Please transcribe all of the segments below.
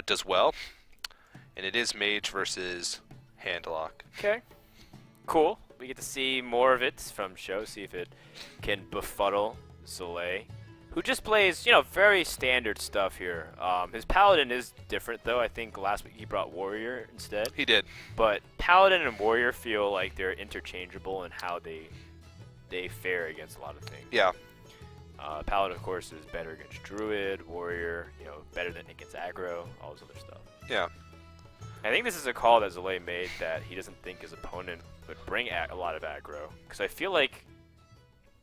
does well, and it is Mage versus Handlock. Okay. Cool. We get to see more of it from sjow, see if it can befuddle Zalae, who just plays, very standard stuff here. His Paladin is different, though. I think last week he brought Warrior instead. He did. But Paladin and Warrior feel like they're interchangeable in how they fare against a lot of things. Yeah. Paladin, of course, is better against Druid. Warrior, better than against aggro, all this other stuff. Yeah. I think this is a call that Zalae made that he doesn't think his opponent would bring a lot of aggro. Because I feel like,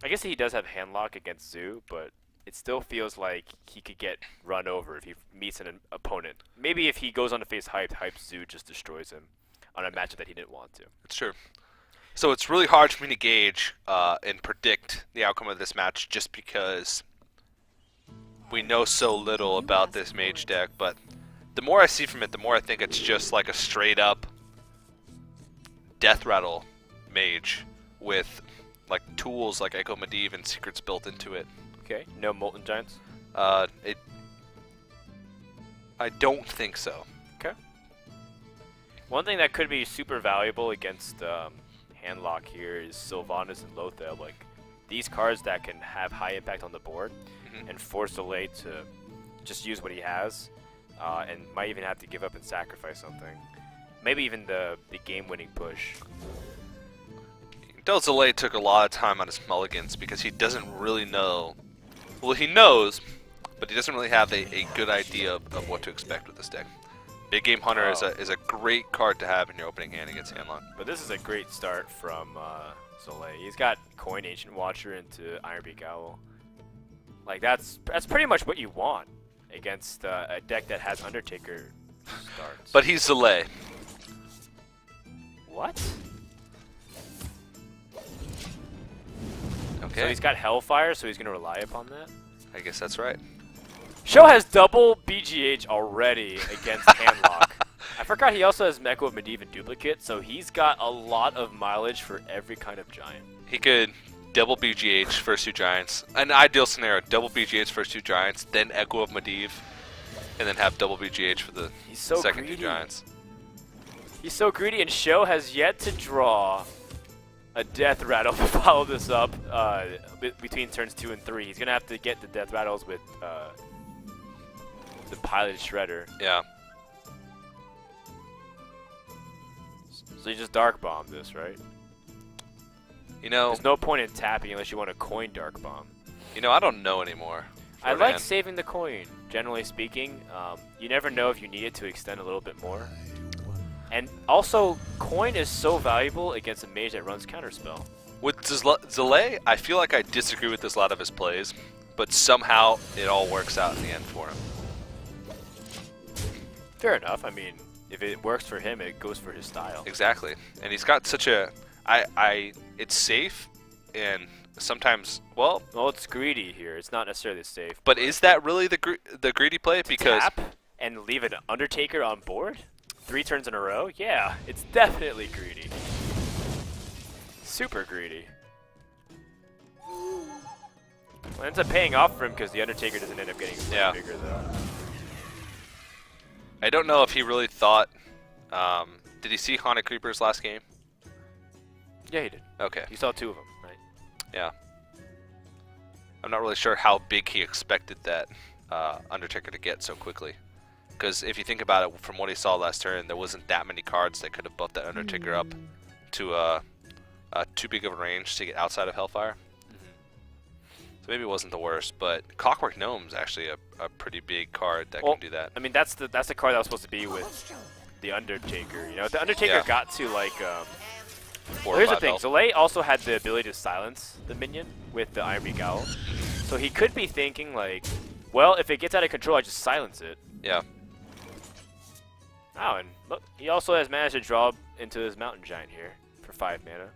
I guess he does have handlock against Zoo, but it still feels like he could get run over if he meets an opponent. Maybe if he goes on to face Hype Zoo just destroys him on a matchup that he didn't want to. It's true. So it's really hard for me to gauge and predict the outcome of this match just because we know so little about this Mage deck, but the more I see from it, the more I think it's just like a straight up Death Rattle Mage with like tools like Echo Medivh and secrets built into it. Okay, no Molten Giants? I don't think so. Okay. One thing that could be super valuable against Handlock here is Sylvanas and Lothel. Like, these cards that can have high impact on the board and force Zalae to just use what he has. And might even have to give up and sacrifice something. Maybe even the game-winning push. Zalae took a lot of time on his mulligans because he doesn't really know. Well, he knows, but he doesn't really have a good idea of what to expect with this deck. Big Game Hunter is a great card to have in your opening hand against Handlock. But this is a great start from Zalae. He's got Coin Ancient Watcher into Ironbeak Owl. Like, that's pretty much what you want against a deck that has Undertaker starts. But he's Zalae. What? Okay. So he's got Hellfire, so he's going to rely upon that? I guess that's right. sjow has double BGH already against Handlock. I forgot he also has Echo of Medivh and Duplicate, so he's got a lot of mileage for every kind of giant. He could double BGH first two giants. An ideal scenario, double BGH first two giants, then Echo of Medivh, and then have double BGH for the second greedy. two giants. He's so greedy, and sjow has yet to draw a Death Rattle to follow this up between turns 2 and 3. He's going to have to get the Death Rattles with the Piloted Shredder. Yeah. So you just Dark Bomb this, right? There's no point in tapping unless you want to coin Dark Bomb. I don't know anymore. I like saving the coin, generally speaking. You never know if you need it to extend a little bit more. And also, coin is so valuable against a mage that runs Counterspell. With Zalae, I feel like I disagree with a lot of his plays, but somehow it all works out in the end for him. Fair enough. I mean, if it works for him, it goes for his style. Exactly. And he's got such a... it's safe, and sometimes, well, it's greedy here. It's not necessarily safe. But is that really the greedy play? Because tap and leave an Undertaker on board 3 turns in a row? Yeah, it's definitely greedy. Super greedy. Well, it ends up paying off for him because the Undertaker doesn't end up getting bigger, though. I don't know if he really thought... did he see Haunted Creepers last game? Yeah, he did. Okay. You saw 2 of them, right? Yeah. I'm not really sure how big he expected that Undertaker to get so quickly. Because if you think about it, from what he saw last turn, there wasn't that many cards that could have buffed that Undertaker up to too big of a range to get outside of Hellfire. So maybe it wasn't the worst, but Clockwork Gnome's actually a pretty big card that can do that. I mean, that's the card that was supposed to be with the Undertaker. If the Undertaker got to like... well, here's the thing. Zalae also had the ability to silence the minion with the Ironbeak Owl. So he could be thinking like, well, if it gets out of control, I just silence it. Yeah. Oh, and look, he also has managed to draw into his Mountain Giant here for 5 mana.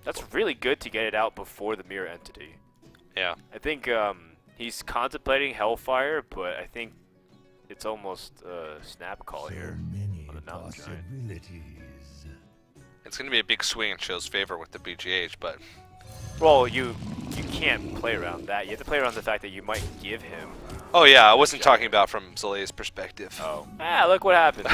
That's really good to get it out before the Mirror Entity. Yeah. I think he's contemplating Hellfire, but I think it's almost a snap call here on the Mountain Giant. It's going to be a big swing in sjow's favor with the BGH, but... Well, you can't play around that. You have to play around the fact that you might give him Oh yeah, I wasn't talking about from Zalae's perspective. Oh. Ah, look what happened.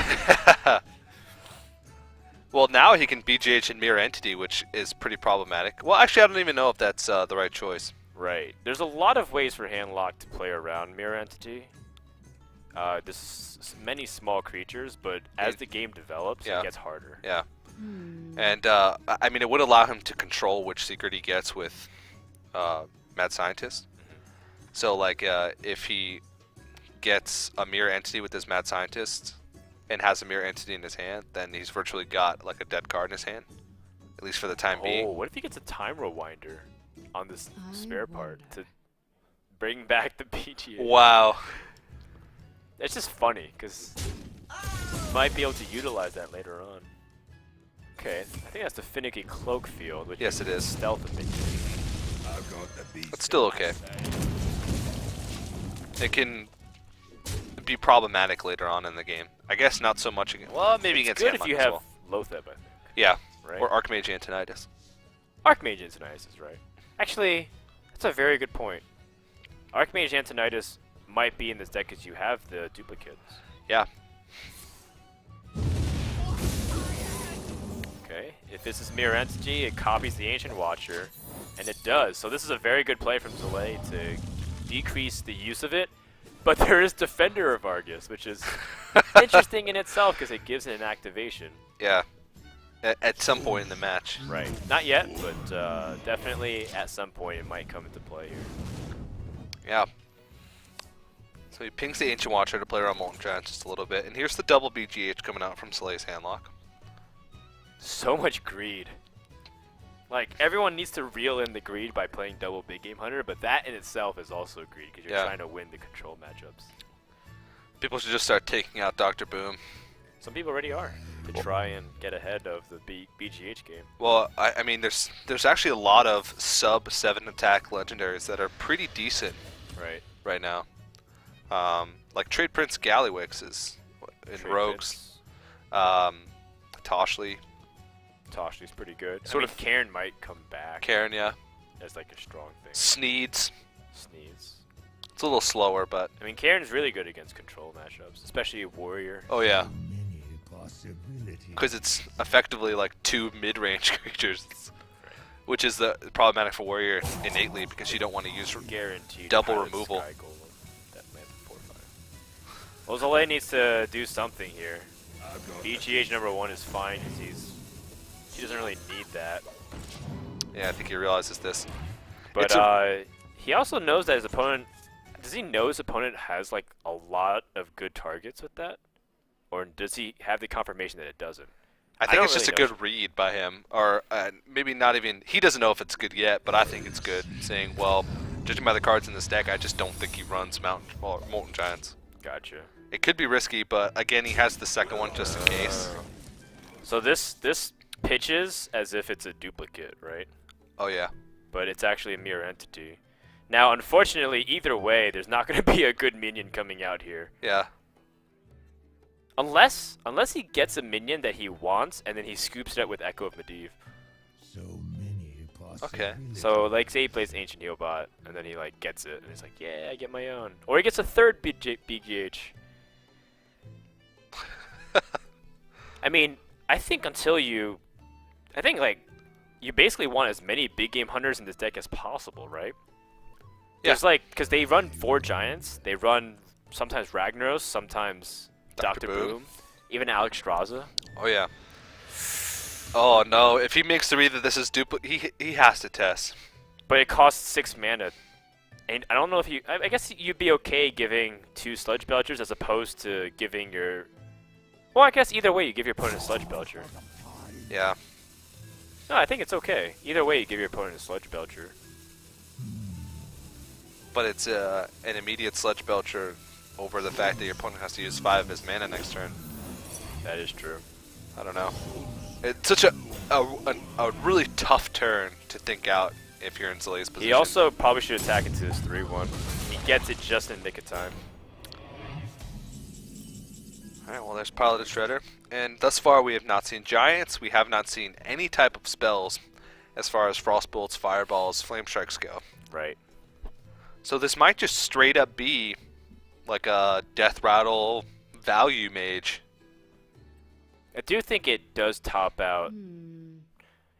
Well, now he can BGH and Mirror Entity, which is pretty problematic. Well, actually, I don't even know if that's the right choice. Right. There's a lot of ways for Handlock to play around Mirror Entity. There's many small creatures, but as the game develops, Yeah. it gets harder. Yeah. And, I mean, it would allow him to control which secret he gets with Mad Scientist. So, like, if he gets a Mirror Entity with his Mad Scientist and has a Mirror Entity in his hand, then he's virtually got, like, a dead card in his hand. At least for the time being. Oh, what if he gets a Time Rewinder on this spare part to bring back the PGA? Wow. It's just funny, because you might be able to utilize that later on. Okay, I think that's the Finicky Cloak field, which Yes, it is. stealth of minions. It's still okay. It can be problematic later on in the game. I guess not so much again. Well, maybe It's against good if Handlock you as have well. Lotheb, I think. Yeah, Right? or Archmage Antonitis. Archmage Antonitis is right. Actually, that's a very good point. Archmage Antonitis might be in this deck because you have the duplicates. Yeah. Okay, if this is Mirror Entity, it copies the Ancient Watcher, and it does. So this is a very good play from Zalae to decrease the use of it. But there is Defender of Argus, which is interesting in itself because it gives it an activation. Yeah. At some point in the match. Right. Not yet, but definitely at some point it might come into play here. Yeah. So he pings the Ancient Watcher to play around Molten Giant just a little bit. And here's the double BGH coming out from Zalae's Handlock. So much greed. Like, everyone needs to reel in the greed by playing double Big Game Hunter, but that in itself is also greed because you're Yeah. trying to win the control matchups. People should just start taking out Dr. Boom. Some people already are to try and get ahead of the BGH game. Well, I mean, there's actually a lot of sub 7 attack legendaries that are pretty decent right now. Like Trade Prince Gallywix is in Trade Rogues. Prince. Toshly. Toshly's pretty good. Sort I mean, of- Cairn might come back Karen, yeah. as like a strong thing. Sneeds. Sneeze. It's a little slower, but... I mean, Cairn's really good against control matchups, especially a warrior. Oh, yeah. Because it's effectively like 2 mid-range creatures. Which is problematic for Warrior innately because you don't want to use... Guaranteed. Double Pilot removal. Sky Golem. That land for 4/5. Well, Zalae needs to do something here. BGH #1 is fine because he doesn't really need that. Yeah, I think he realizes this. But It's he also knows that his opponent. Does he know his opponent has like a lot of good targets with that, or does he have the confirmation that it doesn't? I think don't it's just really a good read by him, or maybe not even... He doesn't know if it's good yet, but I think it's good. Saying, well, judging by the cards in this deck, I just don't think he runs Molten Giants. Gotcha. It could be risky, but again, he has the second one just in case. So this pitches as if it's a duplicate, right? Oh yeah. But it's actually a mirror entity. Now, unfortunately, either way, there's not going to be a good minion coming out here. Yeah. Unless he gets a minion that he wants, and then he scoops it up with Echo of Medivh. So many Okay. So, like, say he plays Ancient Healbot, and then he, like, gets it, and he's like, yeah, I get my own. Or he gets a third BGH. I mean, I think like, you basically want as many big game hunters in this deck as possible, right? Yeah. There's, like, because they run 4 giants, they run sometimes Ragnaros, sometimes Dr. Dr. Boom. Boom, even Alex Straza. Oh yeah. Oh no, if he makes the read that this is duplicate, he has to test. But it costs 6 mana. And I don't know if you... I guess you'd be okay giving 2 Sludge Belchers as opposed to giving your... Well, I guess either way you give your opponent a Sludge Belcher. Yeah. No, I think it's okay. Either way you give your opponent a Sludge Belcher. But it's an immediate Sludge Belcher over the fact that your opponent has to use 5 of his mana next turn. That is true. I don't know. It's such a really tough turn to think out if you're in Zalae's position. He also probably should attack into his 3-1. He gets it just in the nick of time. Alright, well there's Piloted Shredder. And thus far we have not seen Giants, we have not seen any type of spells as far as Frost Bolts, Fireballs, Flame Strikes go. Right. So this might just straight up be like a Death Rattle value mage. I do think it does top out.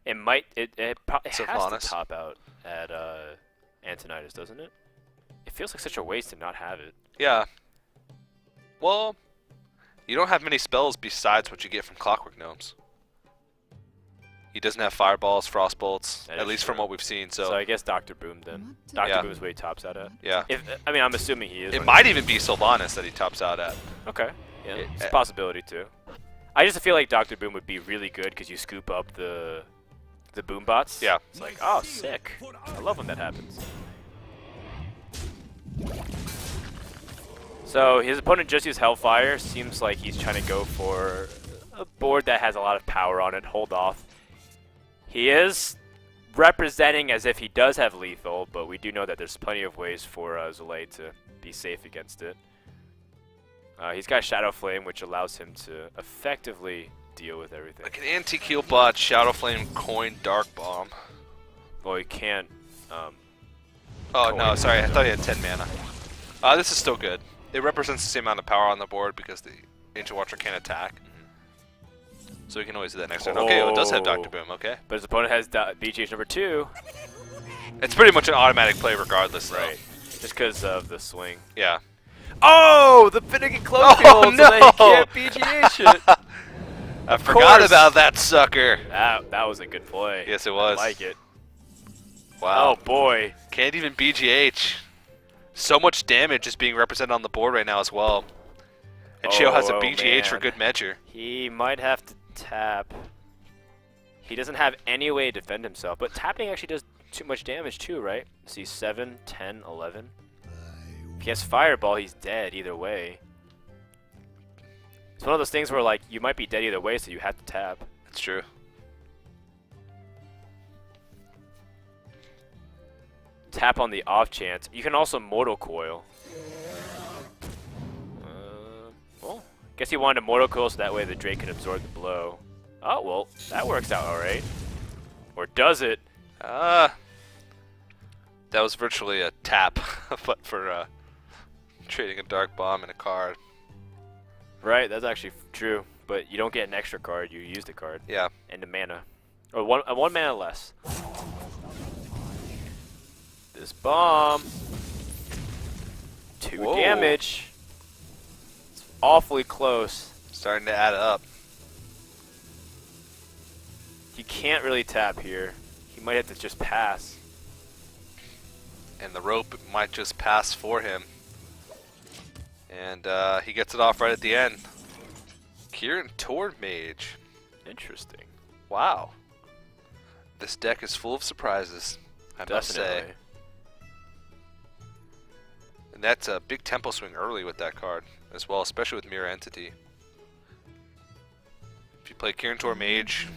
It might. It has Sylvanas. to top out at Antonidas, doesn't it? It feels like such a waste to not have it. Yeah. Well, you don't have many spells besides what you get from Clockwork Gnomes. He doesn't have fireballs, frostbolts, That at is least true. from what we've seen. So So I guess Dr. Boom then. Dr. Yeah. Boom's what he tops out at. yeah, I mean, I'm assuming he is. it but- might even be Sylvanas that he tops out at. Okay. Yeah, it's a uh, possibility too. I just feel like Dr. Boom would be really good because you scoop up the boom bots. Yeah. It's like, oh, sick. I love when that happens. So his opponent just used Hellfire. Seems like he's trying to go for a board that has a lot of power on it. Hold off. He is representing as if he does have lethal, but we do know that there's plenty of ways for Zalae to be safe against it. He's got Shadow Flame, which allows him to effectively deal with everything. Like an anti-heal bot, Shadow Flame, Coin, Dark Bomb. Well, he can't. Oh Coin. no, sorry, I thought he had 10 mana. This is still good. It represents the same amount of power on the board because the Ancient Watcher can't attack. So we can always do that next turn. Okay, oh, it does have Dr. Boom, okay. But his opponent has BGH number 2. It's pretty much an automatic play regardless, though. Right. Just because of the swing. Yeah. Oh, the Finnegan Cloakfield, Oh, so that he no! can't BGH it. I forgot course. about that sucker. That was a good play. Yes, it was. I like it. Wow. Oh, boy. Can't even BGH. So much damage is being represented on the board right now as well. And Sjow has a Oh, BGH for man. good measure. He might have to tap. He doesn't have any way to defend himself, but tapping actually does too much damage too, right? See, 7, 10, 11. If he has Fireball, he's dead either way. It's one of those things where, like, you might be dead either way, so you have to tap. That's true. Tap on the off chance. You can also Mortal Coil. Well, guess he wanted to Mortal Coil so that way the Drake can absorb the blow. Oh, well, that works out alright. Or does it? That was virtually a tap, but for trading a Dark Bomb and a card. Right, that's actually true. But you don't get an extra card, you use the card. Yeah. And the mana. Or one mana less. This bomb. 2 Whoa. damage. It's awfully close. Starting to add up. He can't really tap here. He might have to just pass. And the rope might just pass for him. And he gets it off right at the end. Kieran Tord Mage. Interesting. Wow. This deck is full of surprises, I must say. Definitely. And that's a big tempo swing early with that card as well, especially with Mirror Entity. If you play Kieran Tor Mage,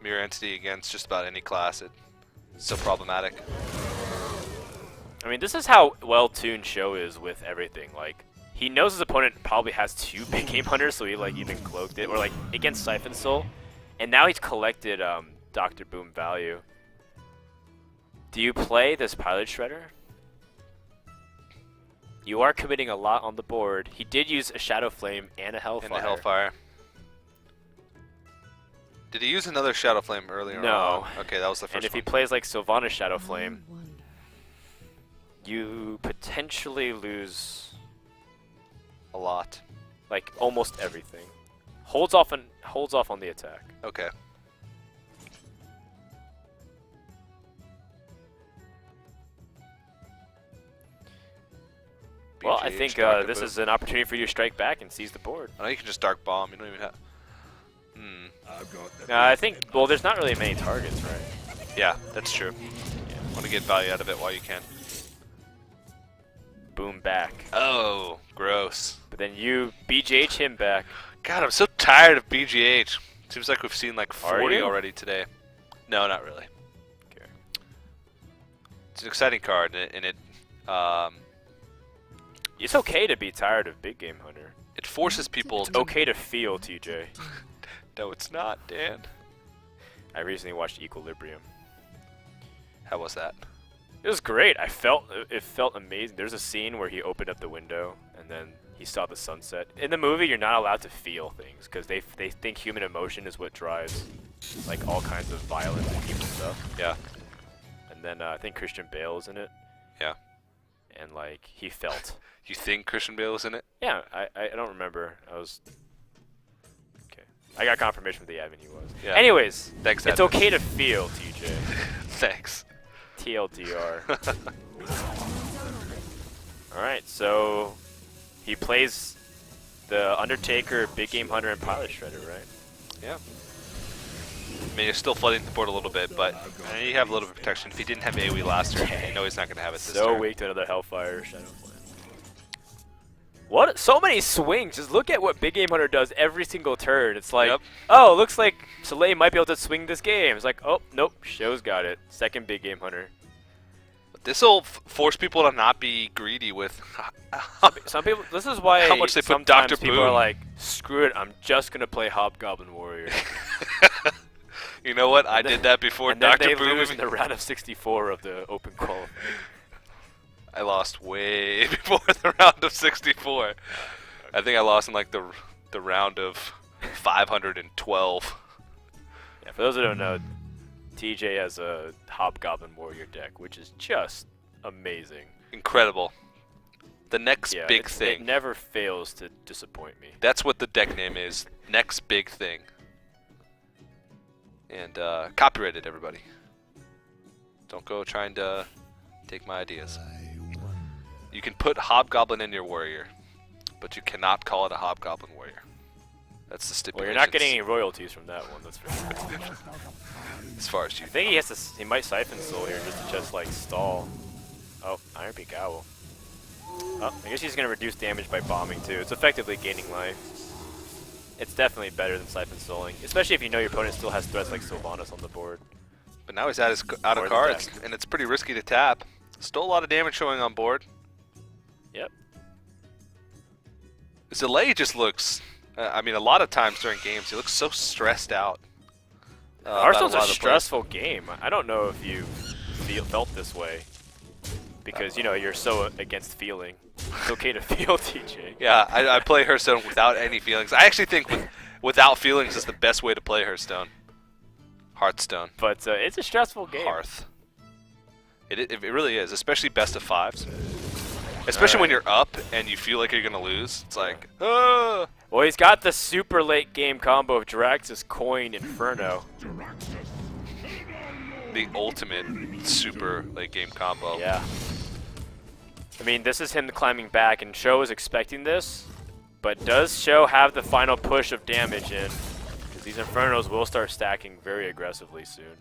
Mirror Entity against just about any class, it's so problematic. I mean, this is how well-tuned Sjow is with everything. Like, he knows his opponent probably has 2 big game hunters, so he like even cloaked it, or like against Siphon Soul, and now he's collected Dr. Boom value. Do you play this Pilot Shredder? You are committing a lot on the board. He did use a Shadow Flame and a Hellfire. And the Hellfire. Did he use another Shadow Flame earlier No. on? Okay, that was the first And if one. he plays like Sylvanas Shadow Flame, you potentially lose A lot. like almost everything. Holds off on the attack. Okay. Well, I BGH, think Dr. this Boom. is an opportunity for you to strike back and seize the board. I know you can just Dark Bomb. You don't even have. I think, well, there's not really many targets, right? Yeah, that's true. Want to get value out of it while you can. Boom back. Oh, gross. But then you BGH him back. God, I'm so tired of BGH. Seems like we've seen like Are 40 you? already today. No, not really. Okay. It's an exciting card, and it It's okay to be tired of Big Game Hunter. it forces people It's to. okay to feel, TJ. No, it's not, Dan. I recently watched Equilibrium. How was that? It It was great. It felt amazing. There's a scene where he opened up the window and then he saw the sunset. In the movie, you're not allowed to feel things because they think human emotion is what drives like all kinds of violence and evil stuff. Yeah. And then I think Christian Bale is in it. Yeah. And like he felt. You think Christian Bale is in it? Yeah, I don't remember. Okay. I got confirmation from the admin he was. Yeah. Anyways, Thanks, it's admin. okay to feel, TJ. Thanks. TLDR. Alright, so he plays the Undertaker, Big Game Hunter, and Pilot Shredder, right? Yeah. I mean, you're still flooding the board a little bit, but you have a little bit of protection. If he didn't have AoE last turn, you know he's not going to have it this So turn. weak to another Hellfire Shadow Flame. What? So many swings. Just look at what Big Game Hunter does every single turn. It's like, Yep. oh, looks like Zalae might be able to swing this game. It's like, oh, nope, Show's got it. Second Big Game Hunter. This will force people to not be greedy with Some people. This is why how much they put sometimes Dr. people are Boom. like, screw it. I'm just gonna play Hobgoblin Warrior. You know what? I did that before And then Dr. they Boom. lose in the round of 64 of the Open Qualifier. I lost way before the round of 64. I think I lost in like the round of 512. Yeah, for those who don't know, TJ has a Hobgoblin Warrior deck, which is just amazing. Incredible. The next Yeah, big it thing. never fails to disappoint me. That's what the deck name is. Next big thing. And copyrighted, everybody. Don't go trying to take my ideas. I wonder. You can put Hobgoblin in your warrior, but you cannot call it a Hobgoblin warrior. That's the Well, stipulation. you're not getting any royalties from that one, that's for sure. as far as you I think he has to. He might Siphon Soul here just to like stall. Oh, Iron Beak Owl. Oh, I guess he's gonna reduce damage by bombing too. It's effectively gaining life. It's definitely better than Siphon Souling, especially if you know your opponent still has threats like Sylvanas on the board. But now he's out Or of the cards, deck. and it's pretty risky to tap. Still a lot of damage showing on board. Yep. Zalae just looks. I mean, a lot of times during games, he looks so stressed out. about Hearthstone's lot a of the plays. stressful game. I don't know if you felt this way. Because, you know, you're so against feeling. It's okay to feel, TJ. Yeah, I play Hearthstone without any feelings. I actually think without feelings is the best way to play Hearthstone. Hearthstone. But it's a stressful game. Hearth. It really is, especially best of fives. Especially when you're up and you feel like you're gonna lose. It's like, ah! Well, he's got the super late game combo of Jirax's Coin Inferno. The ultimate super late game combo. Yeah. I mean, this is him climbing back, and Sjow is expecting this. But does Sjow have the final push of damage in? Because these Infernos will start stacking very aggressively soon.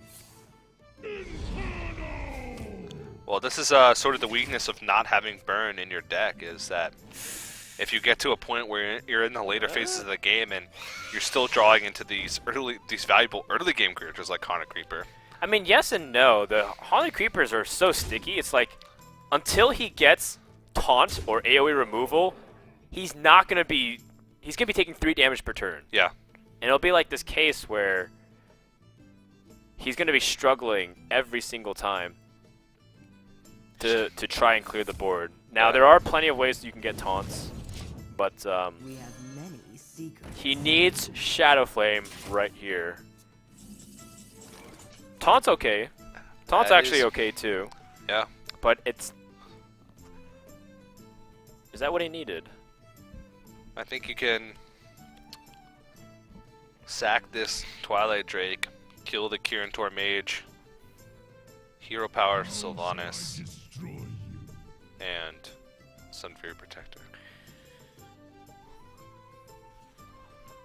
Well, this is sort of the weakness of not having burn in your deck, is that if you get to a point where you're in the later phases of the game and you're still drawing into these valuable early game creatures like Haunted Creeper. I mean, yes and no. The Haunted Creepers are so sticky. It's like, until he gets Taunt or AoE removal, he's going to be taking 3 damage per turn. Yeah. And it'll be like this case where he's going to be struggling every single time to try and clear the board. Now, there are plenty of ways you can get taunts, but We have many secrets. he needs Shadow Flame right here. Taunt's okay. Taunt's That actually is- okay too, Yeah. but it's... Is that what he needed? I think you can sack this Twilight Drake, kill the Kirin Mage, Hero Power Sylvanas, Destroy you. and Sunfury Protector.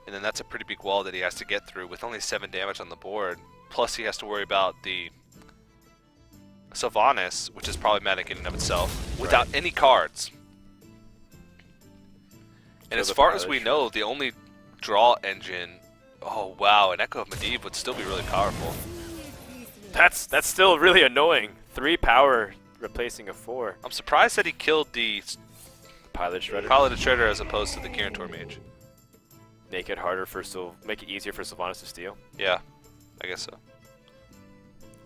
And then that's a pretty big wall that he has to get through with only 7 damage on the board. Plus he has to worry about the Sylvanas, which is problematic in and of itself, without any cards. And Kill as the far as Pilot we Shredder. know, the only draw engine... Oh wow, an Echo of Medivh would still be really powerful. That's still really annoying. 3 power replacing a 4. I'm surprised that he killed the Pilot Shredder. Piloted Shredder as opposed to the Kirin Mage. Make it harder for make it easier for Sylvanas to steal. Yeah, I guess so.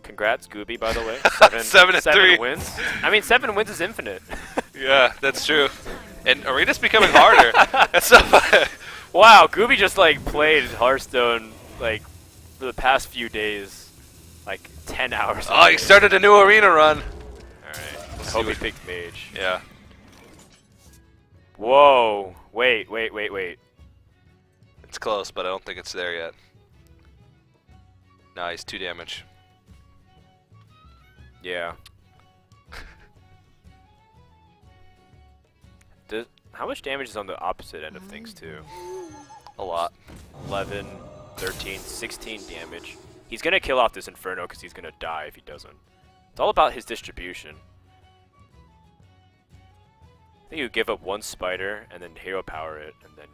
Congrats, Gooby, by the way. 7 and 3 wins. I mean, 7 wins is infinite. Yeah, that's true. And Arena's becoming harder. That's so funny. Wow, Gooby just like played Hearthstone like for the past few days, like 10 hours. Oh, he started a new arena run. Alright, Let's hope see he what- picked Mage. Yeah. Whoa, wait. It's close, but I don't think it's there yet. Nah, he's 2 damage. Yeah. How much damage is on the opposite end of things too? A lot. 11, 13, 16 damage. He's gonna kill off this Inferno because he's gonna die if he doesn't. It's all about his distribution. I think you give up 1 spider and then hero power it, and then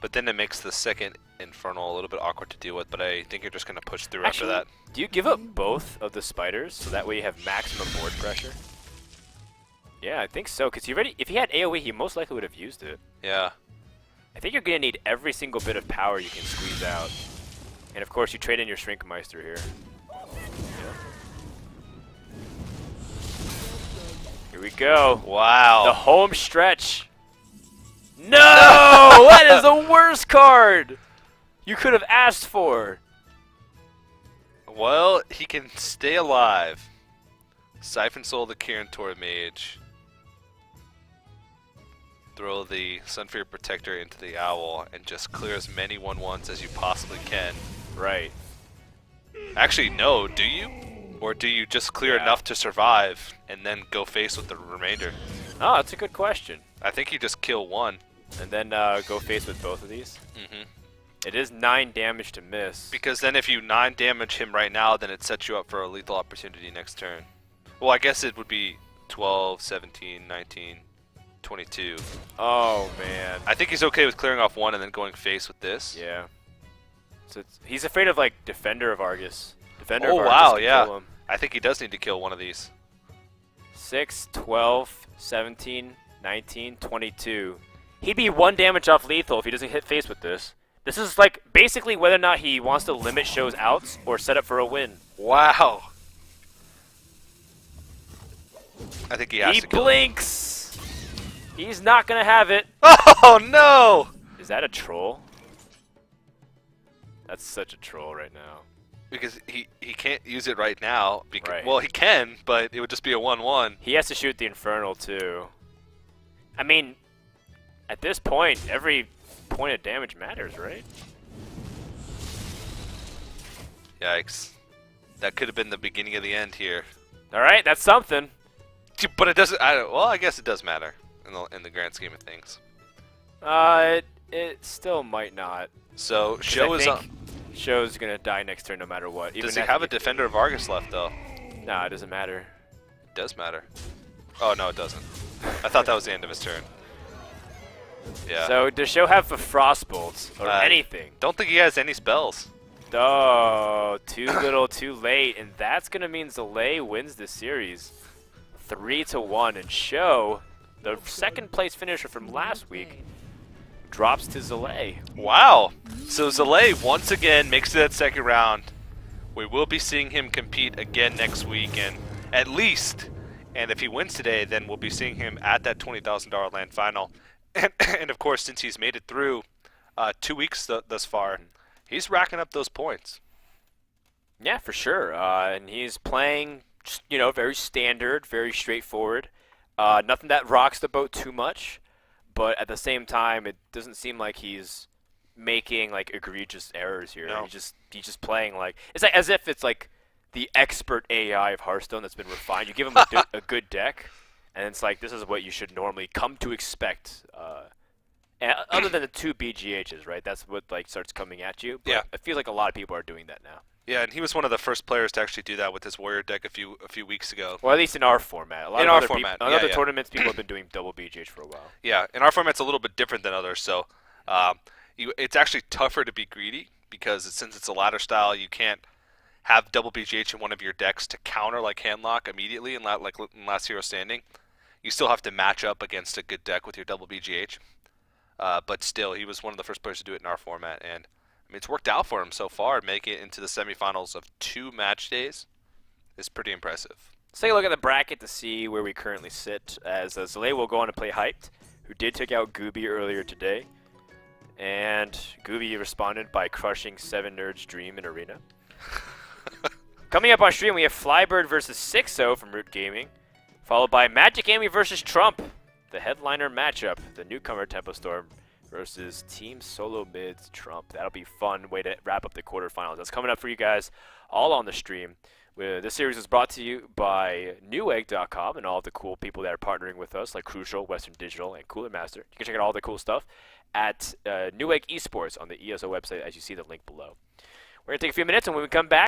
But then it makes the second Infernal a little bit awkward to deal with, but I think you're just going to push through actually, after do you give up both of the spiders so that way you have maximum board pressure? Yeah, I think so. Because if he had AoE, he most likely would have used it. that. Yeah. I think you're gonna need every single bit of power you can squeeze out, and of course you trade in your Shrinkmeister here. Here we go. Wow. The home stretch. No! That is the worst card you could have asked for. Well, he can stay alive. Siphon Soul the Kirin Mage. Throw the Sunfear Protector into the Owl and just clear as many 1/1s as you possibly can. Right. Actually, no, do you? Or do you just clear Yeah. enough to survive and then go face with the remainder? Oh, that's a good question. I think you just kill 1. And then go face with both of these. Mm-hmm. It is 9 damage to miss. Because then if you 9 damage him right now, then it sets you up for a lethal opportunity next turn. Well, I guess it would be 12, 17, 19, 22. Oh man. I think he's okay with clearing off 1 and then going face with this. Yeah. So he's afraid of like Defender of Argus. Defender Oh, of wow, Argus can yeah. kill him. I think he does need to kill 1 of these. 6, 12, 17, 19, 22. He'd be 1 damage off lethal if he doesn't hit face with this. This is like basically whether or not he wants to limit Show's outs or set up for a win. Wow. I think he has He to kill. blinks. He's not gonna have it. Oh no! Is that a troll? That's such a troll right now. Because he can't use it right now. Right. Well, he can, but it would just be a 1/1. He has to shoot the Infernal too. I mean, at this point, every point of damage matters, right? Yikes. That could have been the beginning of the end here. All right, that's something. But it doesn't. Well, I guess it does matter in the grand scheme of things. It still might not. So 'Cause Sjow I is think on. Show's gonna die next turn no matter what. Does he have a Defender of Argus left though? Nah, it doesn't matter. It does matter. Oh no, it doesn't. I thought that was the end of his turn. Yeah. So does Show have a Frostbolt or anything? Don't think he has any spells. Oh, too little, too late, and that's gonna mean Zalae wins this series, 3-1, and Show, the second place finisher from last week, drops to Zalae. Wow. So Zalae once again makes it that second round. We will be seeing him compete again next week, and at least. And if he wins today, then we'll be seeing him at that $20,000 land final. And of course, since he's made it through 2 weeks thus far, he's racking up those points. Yeah, for sure. And he's playing, just, very standard, very straightforward. Nothing that rocks the boat too much, but at the same time, it doesn't seem like he's making like egregious errors here. No. He's just playing like it's like as if it's like the expert AI of Hearthstone that's been refined. You give him a good deck, and it's like this is what you should normally come to expect. Other than the 2 BGHs, right? That's what like starts coming at you. But Yeah. it feels like a lot of people are doing that now. Yeah, and he was one of the first players to actually do that with his Warrior deck a few weeks ago. Well, at least in our format. A lot In of our other format, on yeah, other yeah. tournaments, people have been doing double BGH for a while. Yeah, and our format's a little bit different than others, so it's actually tougher to be greedy because since it's a ladder style, you can't have double BGH in one of your decks to counter like Handlock immediately in Last Hero Standing. You still have to match up against a good deck with your double BGH. But still, he was one of the first players to do it in our format, and I mean, it's worked out for him so far. Making it into the semifinals of 2 match days is pretty impressive. Let's take a look at the bracket to see where we currently sit, as Zalae will go on to play Hyped, who did take out Gooby earlier today. And Gooby responded by crushing 7 Nerds Dream in Arena. Coming up on stream, we have Flybird versus 6-0 from Root Gaming, followed by Magic Amy versus Trump, the headliner matchup, the newcomer Tempo Storm versus Team Solo Mids Trump. That'll be a fun way to wrap up the quarterfinals. That's coming up for you guys all on the stream. This series is brought to you by Newegg.com and all of the cool people that are partnering with us, like Crucial, Western Digital, and Cooler Master. You can check out all the cool stuff at Newegg Esports on the ESL website, as you see the link below. We're going to take a few minutes, and when we come back,